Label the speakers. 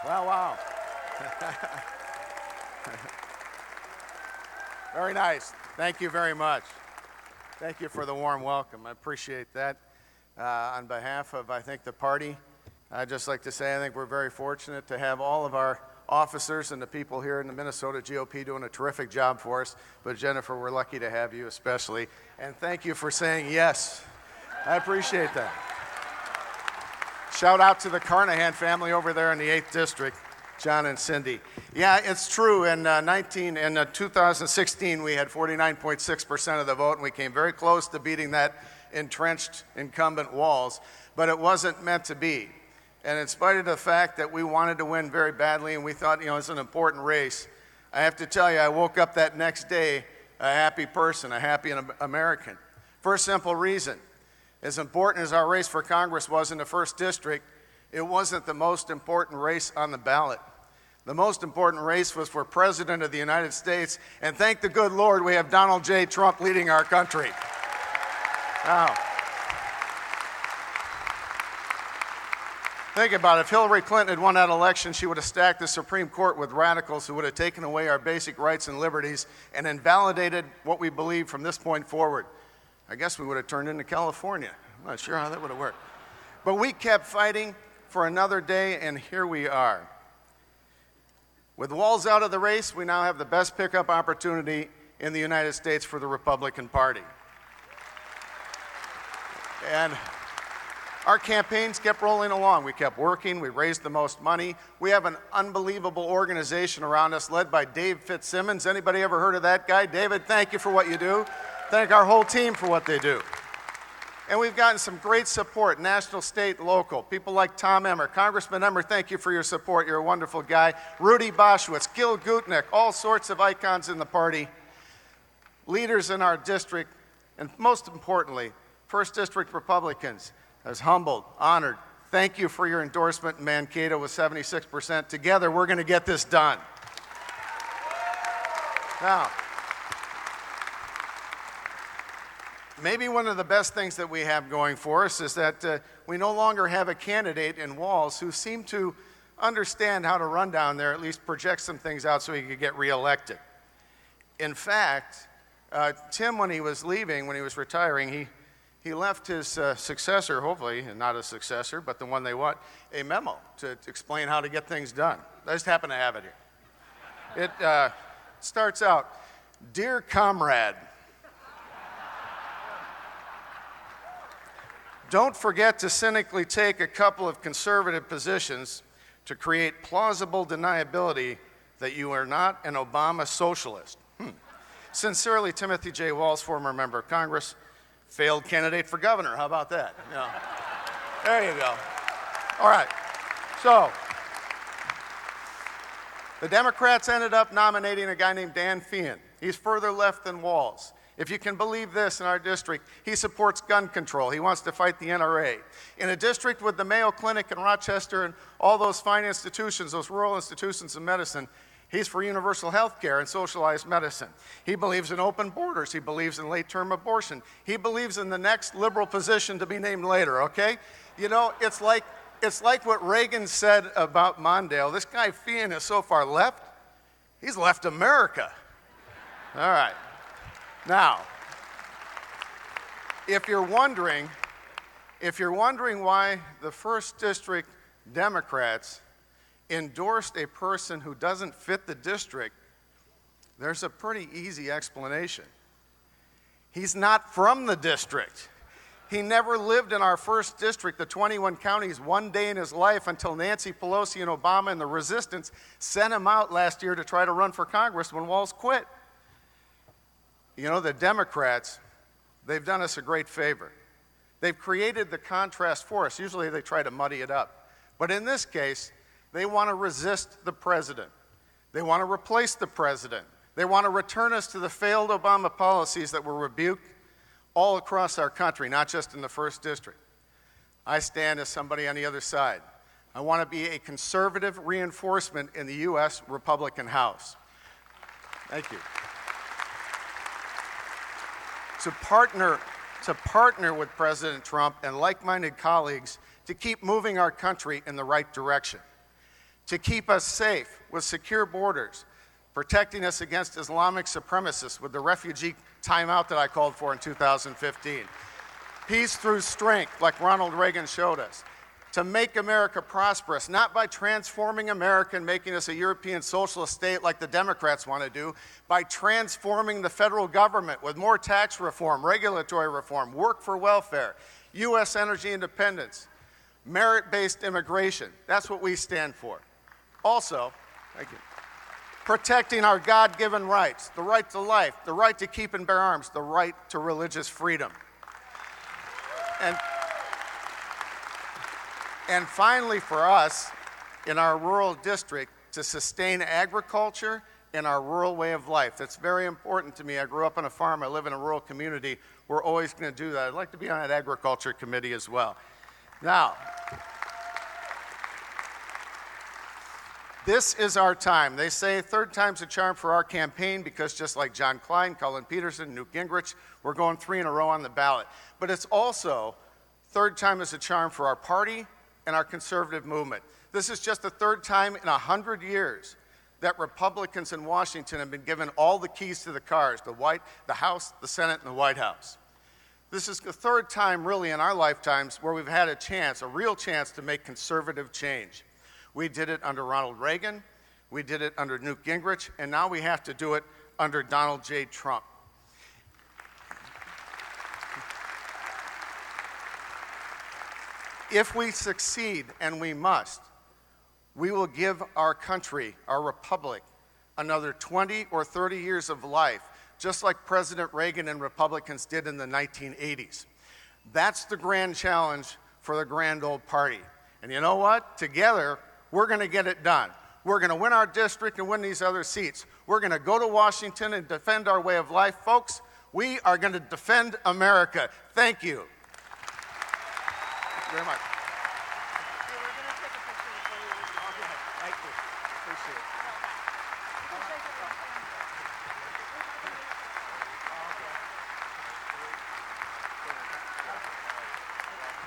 Speaker 1: Wow, wow. Very nice. Thank you very much. Thank you for the warm welcome. I appreciate that. On behalf of, I think, the party, I'd just like to say I think we're very fortunate to have all of our officers and the people here in the Minnesota GOP doing a terrific job for us. But Jennifer, we're lucky to have you especially. And thank you for saying yes. I appreciate that. Shout out to the Carnahan family over there in the 8th District, John and Cindy. Yeah, it's true. In 2016, we had 49.6% of the vote, and we came very close to beating that entrenched incumbent Walz, but it wasn't meant to be. And in spite of the fact that we wanted to win very badly and we thought, it's an important race, I have to tell you, I woke up that next day a happy person, a happy American. For a simple reason. As important as our race for Congress was in the 1st District, it wasn't the most important race on the ballot. The most important race was for President of the United States, and thank the good Lord we have Donald J. Trump leading our country. Now, think about it. If Hillary Clinton had won that election, she would have stacked the Supreme Court with radicals who would have taken away our basic rights and liberties and invalidated what we believe from this point forward. I guess we would have turned into California. I'm not sure how that would have worked. But we kept fighting for another day, and here we are. With Walz out of the race, we now have the best pickup opportunity in the United States for the Republican Party. And our campaigns kept rolling along. We kept working. We raised the most money. We have an unbelievable organization around us led by Dave Fitzsimmons. Anybody ever heard of that guy? David, thank you for what you do. Thank our whole team for what they do. And we've gotten some great support, national, state, local. People like Tom Emmer. Congressman Emmer, thank you for your support. You're a wonderful guy. Rudy Boschwitz, Gil Gutnick, all sorts of icons in the party. Leaders in our district, and most importantly, 1st District Republicans. I was humbled, honored. Thank you for your endorsement in Mankato with 76%. Together, we're going to get this done. Now, maybe one of the best things that we have going for us is that we no longer have a candidate in Walz who seemed to understand how to run down there, at least project some things out so he could get reelected. In fact, Tim, when he was leaving, when he was retiring, he left his successor, hopefully not a successor, but the one they want, a memo to explain how to get things done. I just happen to have it here. It starts out, "Dear comrade, don't forget to cynically take a couple of conservative positions to create plausible deniability that you are not an Obama socialist. Sincerely, Timothy J. Walz, former member of Congress, failed candidate for governor." How about that? There you go. All right. So, the Democrats ended up nominating a guy named Dan Feehan. He's further left than Walz. If you can believe this, in our district, he supports gun control. He wants to fight the NRA. In a district with the Mayo Clinic in Rochester and all those fine institutions, those rural institutions of medicine, he's for universal health care and socialized medicine. He believes in open borders. He believes in late-term abortion. He believes in the next liberal position to be named later, okay? It's like what Reagan said about Mondale. This guy Feehan is so far left, he's left America. All right. Now, if you're wondering why the 1st District Democrats endorsed a person who doesn't fit the district, there's a pretty easy explanation. He's not from the district. He never lived in our 1st District, the 21 counties, one day in his life until Nancy Pelosi and Obama and the resistance sent him out last year to try to run for Congress when Walz quit. The Democrats, they've done us a great favor. They've created the contrast for us. Usually they try to muddy it up. But in this case, they want to resist the president. They want to replace the president. They want to return us to the failed Obama policies that were rebuked all across our country, not just in the 1st District. I stand as somebody on the other side. I want to be a conservative reinforcement in the U.S. Republican House. Thank you. To partner with President Trump and like-minded colleagues to keep moving our country in the right direction. to keep us safe with secure borders, protecting us against Islamic supremacists with the refugee timeout that I called for in 2015. Peace through strength, like Ronald Reagan showed us. To make America prosperous, not by transforming America and making us a European socialist state like the Democrats want to do, by transforming the federal government with more tax reform, regulatory reform, work for welfare, U.S. energy independence, merit-based immigration. That's what we stand for. Also, thank you, protecting our God-given rights, the right to life, the right to keep and bear arms, the right to religious freedom. And finally, for us, in our rural district, to sustain agriculture and our rural way of life. That's very important to me. I grew up on a farm. I live in a rural community. We're always going to do that. I'd like to be on that agriculture committee as well. Now, this is our time. They say third time's a charm for our campaign because just like John Klein, Colin Peterson, Newt Gingrich, we're going 3 in a row on the ballot. But it's also third time is a charm for our party and our conservative movement. This is just the third time in 100 years that Republicans in Washington have been given all the keys to the cars, the House, the Senate, and the White House. This is the third time really in our lifetimes where we've had a chance, a real chance to make conservative change. We did it under Ronald Reagan, we did it under Newt Gingrich, and now we have to do it under Donald J. Trump. If we succeed, and we must, we will give our country, our republic, another 20 or 30 years of life, just like President Reagan and Republicans did in the 1980s. That's the grand challenge for the grand old party. And you know what? Together, we're going to get it done. We're going to win our district and win these other seats. We're going to go to Washington and defend our way of life. Folks, we are going to defend America. Thank you. Very much. Thank you. Appreciate it.